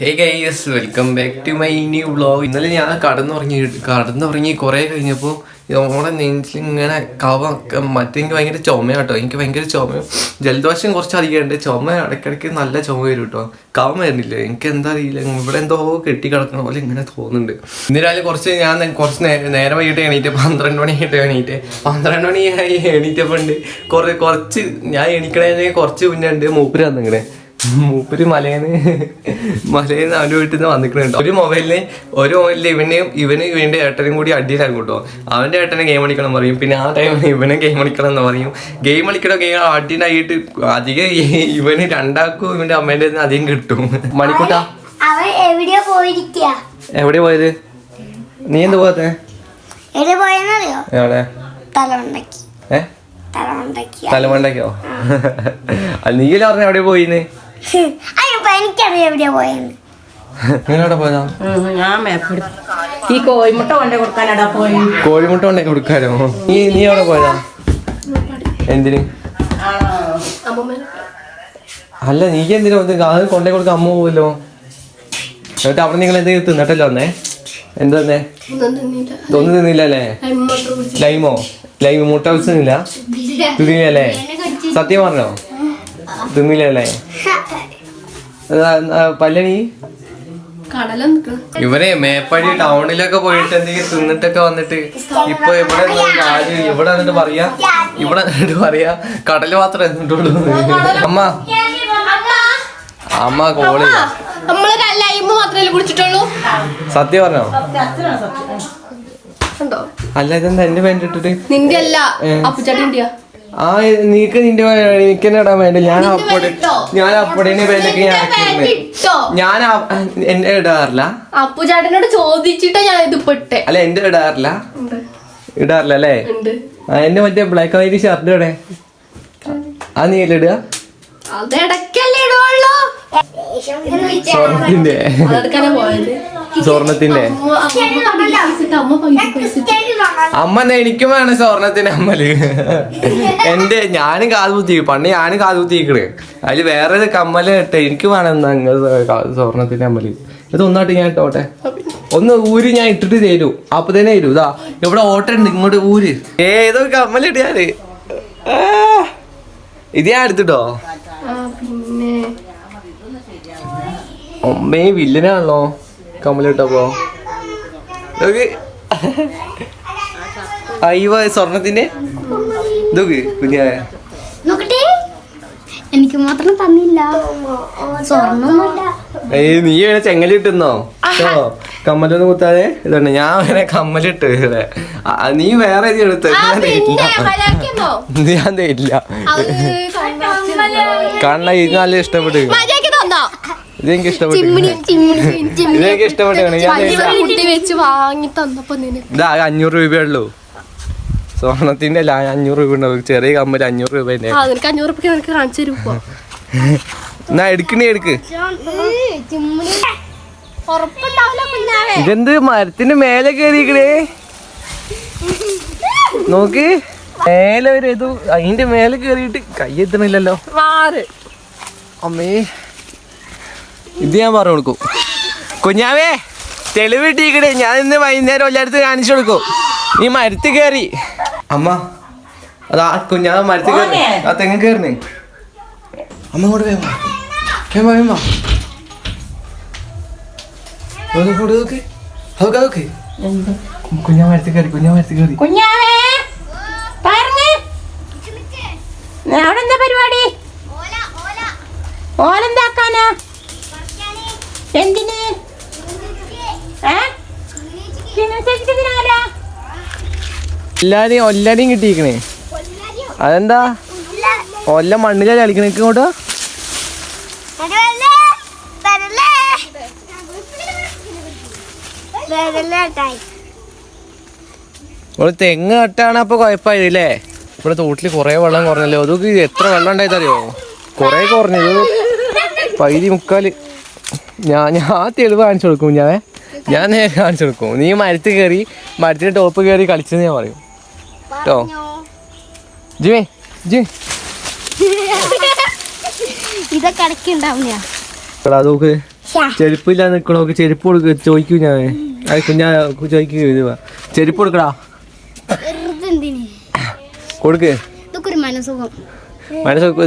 Hey guys, welcome back to my new vlog. ഇന്നലെ ഞാൻ കടന്നുറങ്ങി കുറേ കഴിഞ്ഞപ്പോൾ ഓണെ നെഞ്ചിൽ ഇങ്ങനെ എനിക്ക് ഭയങ്കര ചുമയാട്ടോ. എനിക്ക് ഭയങ്കര ചുമയും ജലദോഷം കുറച്ചധികം ഉണ്ട്. ചുമ ഇടയ്ക്കിടയ്ക്ക് നല്ല ചുമ വരും കേട്ടോ. കവം വരുന്നില്ല, എനിക്ക് എന്താ അറിയില്ല, ഇവിടെ എന്തോ കെട്ടി കിടക്കണ പോലെ ഇങ്ങനെ തോന്നുന്നുണ്ട്. ഇന്നലെ കുറച്ച് നേരം വൈകിട്ട് എണീറ്റ് 12 മണിയായിട്ട് എണീറ്റ് 12 മണിയായി എണീറ്റപ്പോൾ ഉണ്ട് കുറച്ച് ഞാൻ എണീക്കണേ കുറച്ച് മുന്നേ ഉണ്ട് മൂപ്പര് വന്നിങ്ങനെ. മൂപ്പര് മലയിന്ന് അവൻ്റെ വീട്ടിൽ നിന്ന് വന്നിട്ടുണ്ടോ. ഒരു മൊബൈലിൽ ഇവന് ഇവൻ്റെ ഏട്ടനും കൂടി അടിയിലാകും കേട്ടോ. അവൻ്റെ ഏട്ടനെ ഗെയിം കളിക്കണം പറയും, പിന്നെ ആ ടൈമിൽ ഇവനെ ഗെയിം കളിക്കണം എന്ന് പറയും. ഗെയിം അടിയിലായിട്ട് അധികം ഇവന് രണ്ടാക്കും ഇവൻ്റെ അമ്മേൻ്റെ അധികം കിട്ടും. മണിക്കൂട്ടാ എവിടെ പോയത്? നീ എന്ത് പോകത്തെ? എവിടെ? തലമണ്ടയ്ക്കോ? നീല പറഞ്ഞ എവിടെ പോയിന്ന്? കോഴിമുട്ട കൊണ്ടേ കൊടുക്കാനോ? നീ എവിടെ പോയതാ? എന്തിന്? അല്ല, നീ എന്തിനാ അത് കൊണ്ടേ കൊടുക്കാൻ? അമ്മ പോവല്ലോ. എന്നിട്ട് അവിടെ നിങ്ങൾ എന്തെങ്കിലും തിന്നിട്ടല്ലോ വന്നേ? എന്താ തന്നെ ഒന്നും തിന്നില്ലല്ലേ? ലൈമോ മുട്ട വെച്ചില്ല? തിന്നില്ലല്ലേ? സത്യം പറഞ്ഞോ? തിന്നില്ലല്ലേ? പല്ലണി ഇവരെ മേപ്പടി ടൗണിലൊക്കെ പോയിട്ട് എന്തെങ്കിലും തിന്നിട്ടൊക്കെ വന്നിട്ട് ഇപ്പൊ ഇവിടെ വന്നിട്ട് പറയാ കടല് മാത്രമേ തിന്നിട്ടുള്ളൂ. അമ്മ കോള് സത്യം പറഞ്ഞോ? അല്ല, ഇതെന്താ എന്റെ പാൻറ് ഇട്ടിട്ട്? ആ, നീക്ക് നിന്റെ എനിക്ക് തന്നെ ഇടാൻ വേണ്ട. ഞാൻ അപ്പടേനെ പാൻറ്റൊക്കെ ഞാൻ എന്റെ ഇടാറില്ല. അപ്പുചാട്ടനോട് ചോദിച്ചിട്ടാ ഞാൻ ഇത് പെട്ടെ. അല്ല, എന്റെ ഇടാറില്ല അല്ലേ? എന്റെ മറ്റേ ബ്ലാക്ക് ആൻഡ് വൈറ്റ് ഷർട്ട് ഇടേ, അത് നീ അല്ലേ ഇടുക? സ്വർണത്തിന്റെ അമ്മ എനിക്കും വേണം സ്വർണത്തിന്റെ അമ്മല്. ഞാനും കാതുകുത്തിക്കണ്. അതില് വേറെ കമ്മല് ഇട്ടെ എനിക്ക് വേണം സ്വർണത്തിന്റെ അമ്മല്. ഇതൊന്നായിട്ട് ഞാൻ ഇട്ടോട്ടെ. ഒന്ന് ഊര് ഞാൻ ഇട്ടിട്ട് തരൂ. അപ്പൊ തന്നെ തരൂ. ഇതാ ഇവിടെ ഓട്ടുണ്ട്, ഇങ്ങോട്ട് ഊര്. ഏതോ കമ്മലിട്ടാല് ഇത് ഞാൻ എടുത്തിട്ടോ. അമ്മേ വില്ലനാണല്ലോ കമ്മലിട്ടപ്പോ. അയ്യോ, സ്വർണത്തിന്റെ ഇതൊക്കെ കുഞ്ഞാ എനിക്ക് മാത്രം തന്നില്ല. നീ വേണേ ചെങ്ങലിട്ടുന്നോ? കമ്മലൊന്നും കുത്താതെ ഇതുണ്ട്. ഞാൻ വേണേ കമ്മലിട്ട്. നീ വേറെ എടുത്ത് ഞാൻ തരില്ല. കണ്ണ ഇത് നല്ല ഇഷ്ടപ്പെട്ടു. ഇതെനിക്ക് ഇഷ്ടപ്പെട്ടു. ഇതാ 500 രൂപയുള്ളൂ സ്വർണത്തിന്റെ. അല്ല, 500 രൂപ ഉണ്ടാവും. ചെറിയ കമ്മല് 500 രൂപേന്റെ. എന്നാ എടുക്ക്. ഇതെന്ത് മരത്തിന്റെ മേലെ കയറിക്കണേ? നോക്ക്, മേലെ ഒരു ഇത് അതിന്റെ മേലെ കേറിയിട്ട് കൈ എത്തണില്ലല്ലോ. അമ്മേ, ഇത് ഞാൻ പറഞ്ഞു കൊടുക്കും. കുഞ്ഞാവേ, തെളിവിട്ടിക്കണേ. ഞാൻ ഇന്ന് വൈകുന്നേരം എല്ലായിടത്തും കാണിച്ചു കൊടുക്കും. നീ മരത്തിൽ കയറി. അമ്മ, അതാ കുഞ്ഞാവ മരത്തിൽ കയറി. ആ തെങ്ങ് കയറിനേ. അമ്മ കൂടെ വേമ്പ കുഞ്ഞാ മരത്തിൽ കയറി. എന്താ പരിപാടി? ഓലെന്താക്കാനാ? എന്തിന്? എല്ലാരെയും കിട്ടിയിരിക്കണേ. അതെന്താ ഒല്ല മണ്ണിലാ കളിക്കണ? ഇങ്ങോട്ടോ തെങ്ങ് നട്ടാണ്. അപ്പൊ കുഴപ്പമായില്ലേ? ഇവിടെ തോട്ടിൽ കുറെ വെള്ളം കുറഞ്ഞല്ലോ. അതൊക്കെ എത്ര വെള്ളം ഉണ്ടായതറിയോ? കുറെ കുറഞ്ഞത് പകുതി മുക്കാല്. ഞാൻ തെളിവ് കാണിച്ചു കൊടുക്കും. ഞാൻ നേരെ കാണിച്ചു കൊടുക്കും. നീ മരത്തിൽ കയറി, മരത്തിന്റെ ടോപ്പ് കയറി കളിച്ചെന്ന് ഞാൻ പറയും കേട്ടോ. ജിമേ ഇതൊക്കെ നോക്ക്, ചെരുപ്പില്ല നിക്കണോക്ക് ചെരുപ്പ് കൊടുക്ക ചോദിക്കൂ ഞാൻ കുഞ്ഞാ ചോദിക്കൂ ചെരുപ്പ് കൊടുക്കടാ കൊടുക്ക് മനസ്സ്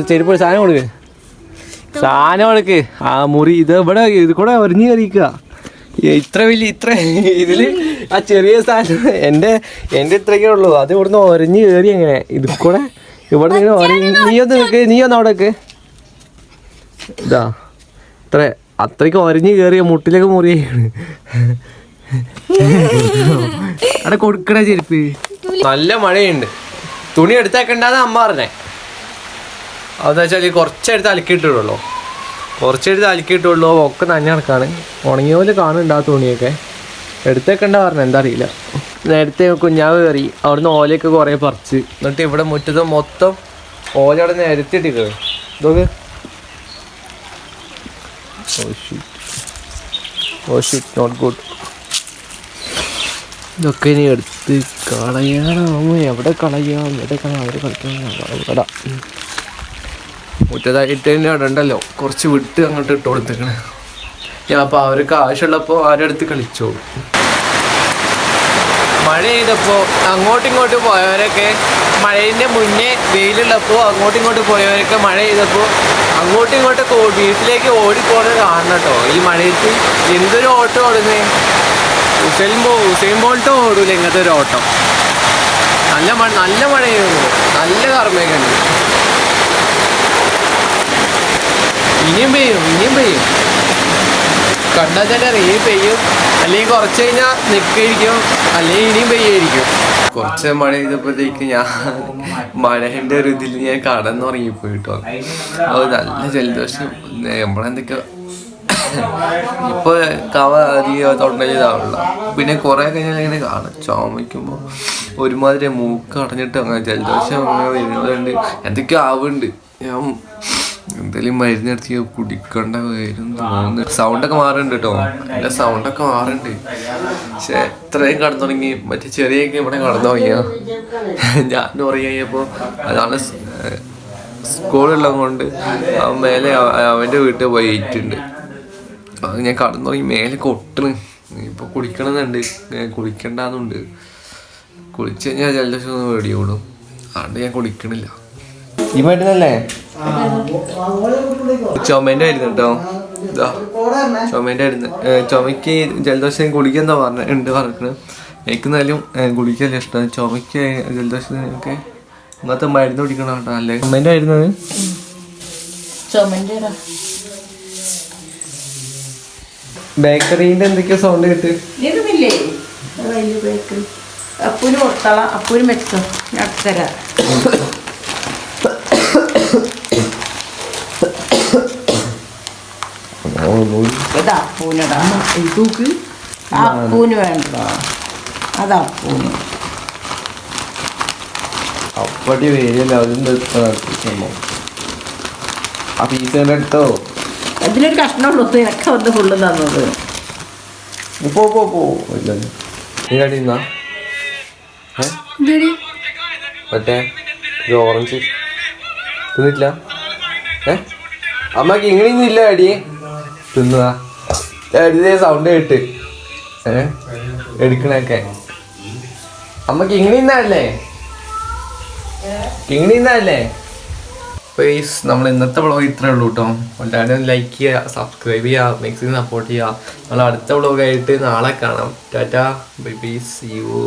ചെരുപ്പ് സാധനം കൊടുക്ക് സാധനം കൊടുക്ക് ആ മുറി ഇത് ഇവിടെ ഇത് കൂടെ ഒരിഞ്ഞു കയറിക്കുക ഇത്ര ഇതില് ആ ചെറിയ സാധനം എന്റെ ഇത്രയൊക്കെ ഉള്ളൂ അത് ഇവിടുന്ന് ഒരിഞ്ഞു കയറി എങ്ങനെ ഇത് കൂടെ ഇവിടെ നീയൊന്ന് അവിടെ ഇതാ അത്രയ്ക്ക് ഒരഞ്ഞു കയറിയ മുട്ടിലൊക്കെ മുറിയാണ് അവിടെ കൊടുക്കണ ചെരുപ്പ് നല്ല മഴയുണ്ട് തുണി എടുത്തേക്കണ്ടെന്ന് അമ്മ പറഞ്ഞേ അതെന്ന് വെച്ചാൽ കുറച്ചെടുത്ത് അലക്കിയിട്ടുള്ളൂ ഒക്കെ നനഞ്ഞ കണക്കാണ് ഉണങ്ങിയ പോലെ കാണുന്നുണ്ട് ആ തുണിയൊക്കെ എടുത്തേക്കണ്ട പറഞ്ഞ എന്താ അറിയില്ല നേരത്തെ കുഞ്ഞാവ് കയറി അവിടുന്ന് ഓലയൊക്കെ കുറേ പറിച്ച് എന്നിട്ട് ഇവിടെ മുറ്റത്ത് മൊത്തം ഓല അവിടെ നിരത്തിയിട്ടില്ലേ ഇതൊക്കെ നോട്ട് ഗുഡ് ഇതൊക്കെ ഇനി എടുത്ത് കളയാണോ എവിടെ കളയാം അവർ കളിക്കാൻ മുറ്റത്തായിട്ട് തന്നെ ഇടണ്ടല്ലോ കുറച്ച് വിട്ട് അങ്ങോട്ട് ഇട്ട് കൊടുത്തേക്കണേ ഞാൻ അപ്പോൾ അവർക്ക് ആവശ്യമുള്ളപ്പോൾ ആരെടുത്ത് കളിച്ചോളൂ മഴ പെയ്തപ്പോൾ അങ്ങോട്ടും ഇങ്ങോട്ടും പോയവരൊക്കെ മഴേൻ്റെ മുന്നേ വെയിലുള്ളപ്പോൾ അങ്ങോട്ടും ഇങ്ങോട്ടും പോയവരൊക്കെ മഴ പെയ്തപ്പോൾ അങ്ങോട്ടും ഇങ്ങോട്ടൊക്കെ വീട്ടിലേക്ക് ഓടിപ്പോണത് കാണണം കേട്ടോ ഈ മഴയത്ത് എന്തൊരു ഓട്ടം ഓടുന്നേ ഉസൈൻ ബോൾട്ട് ഓടൂല ഇങ്ങനത്തെ ഒരു ഓട്ടം നല്ല മഴയായിരുന്നു നല്ല കർമ്മയൊക്കെ ഉണ്ട് ഇനിയും പെയ്യും കണ്ടാൽ തന്നെ അറിയാം പെയ്യും അല്ലെങ്കിൽ കുറച്ച് കഴിഞ്ഞാൽ നിൽക്കായിരിക്കും അല്ലെങ്കിൽ ഇനിയും പെയ്യായിരിക്കും കുറച്ച് മഴ ചെയ്തപ്പോഴത്തേക്ക് ഞാൻ മഴേൻ്റെ ഒരു ഇതിൽ ഞാൻ കടന്നുറങ്ങിപ്പോയി കേട്ടോ അത് നല്ല ജലദോഷം നമ്മളെന്തൊക്കെ ഇപ്പൊ കവ അധികം തൊണ്ടയിലാവുള്ള പിന്നെ കുറെ കഴിഞ്ഞാൽ ഇങ്ങനെ കാണും ചുമയ്ക്കുമ്പോൾ ഒരുമാതിരി മൂക്ക് അടഞ്ഞിട്ട് അങ്ങനെ ജലദോഷം അങ്ങനെ വരുന്നതുകൊണ്ട് എന്തൊക്കെയോ ആവുന്നുണ്ട് ഞാൻ എന്തായാലും മരുന്നെടുത്ത് കുടിക്കേണ്ട വരും തോന്നുന്നു സൗണ്ടൊക്കെ മാറുന്നുണ്ട് കേട്ടോ നല്ല സൗണ്ടൊക്കെ മാറുന്നുണ്ട് പക്ഷെ എത്രയും കടന്നു തുടങ്ങി മറ്റേ ചെറിയൊക്കെ ഇവിടെ കടന്നു തുടങ്ങിയ ഞാൻ ഉറങ്ങിയപ്പോൾ അതാണ് സ്കൂളുള്ളത് കൊണ്ട് അവൻ മേലെ അവൻ്റെ വീട്ടിൽ പോയിട്ടുണ്ട് അത് ഞാൻ കടന്നു തുടങ്ങി മേലെ കൊട്ടണ് ഇപ്പോൾ കുടിക്കണമെന്നുണ്ട് കുടിക്കണ്ടെന്നുണ്ട് കുളിച്ച് കഴിഞ്ഞാൽ ജലദോഷം ഒന്ന് പേടിയോടും അതുകൊണ്ട് ഞാൻ കുടിക്കണില്ല ഈ മരുന്നല്ലേ ചുമേൻ്റെ ആയിരുന്നു കേട്ടോ ഇതാ ചുമേൻ്റെ ആയിരുന്നു ചുമയ്ക്ക് ജലദോഷം കുടിക്കെന്താ പറഞ്ഞത് എനിക്ക് എന്നാലും കുടിക്കല്ല ഇഷ്ടം ചുമയ്ക്ക് ജലദോഷത്തിനൊക്കെ ഇങ്ങനത്തെ മരുന്ന് കുടിക്കണം കേട്ടോ അല്ലേ ചുമേൻ്റെ ആയിരുന്നത് ബേക്കറിന്റെ എന്തൊക്കെയോ സൗണ്ട് കേട്ട് അപ്പൂന് കൊടുത്താള അപ്പൂന് വെച്ചോ ഞാൻ തരാം അപ്പൂനടാ തൂക്ക് അപ്പൂന് വേണ്ട അതപ്പൂന് അപ്പടി വരില്ല അതിൻ്റെ ആ പീസ് എടുത്തോ അതിനൊരു കഷ്ണമുള്ളൂ എനിക്ക് വന്ന് ഫുള്ള് തന്നത് മറ്റേ ഓറഞ്ച് തിന്നിട്ടില്ല അമ്മക്ക് ഇങ്ങനെയൊന്നുമില്ല അടി തിന്നുക അടിയേ സൗണ്ട് കേട്ട് എടുക്കണൊക്കെ അമ്മക്ക് ഇങ്ങനെയുന്നല്ലേ പ്ലീസ് നമ്മൾ ഇന്നത്തെ വ്ളോഗ് ഇത്രേ ഉള്ളൂ കേട്ടോ എല്ലാവരും ലൈക്ക് ചെയ്യുക സബ്സ്ക്രൈബ് ചെയ്യുക മാക്സിമം സപ്പോർട്ട് ചെയ്യുക നമ്മൾ അടുത്ത വ്ളോഗായിട്ട് നാളെ കാണാം tata bye bye see U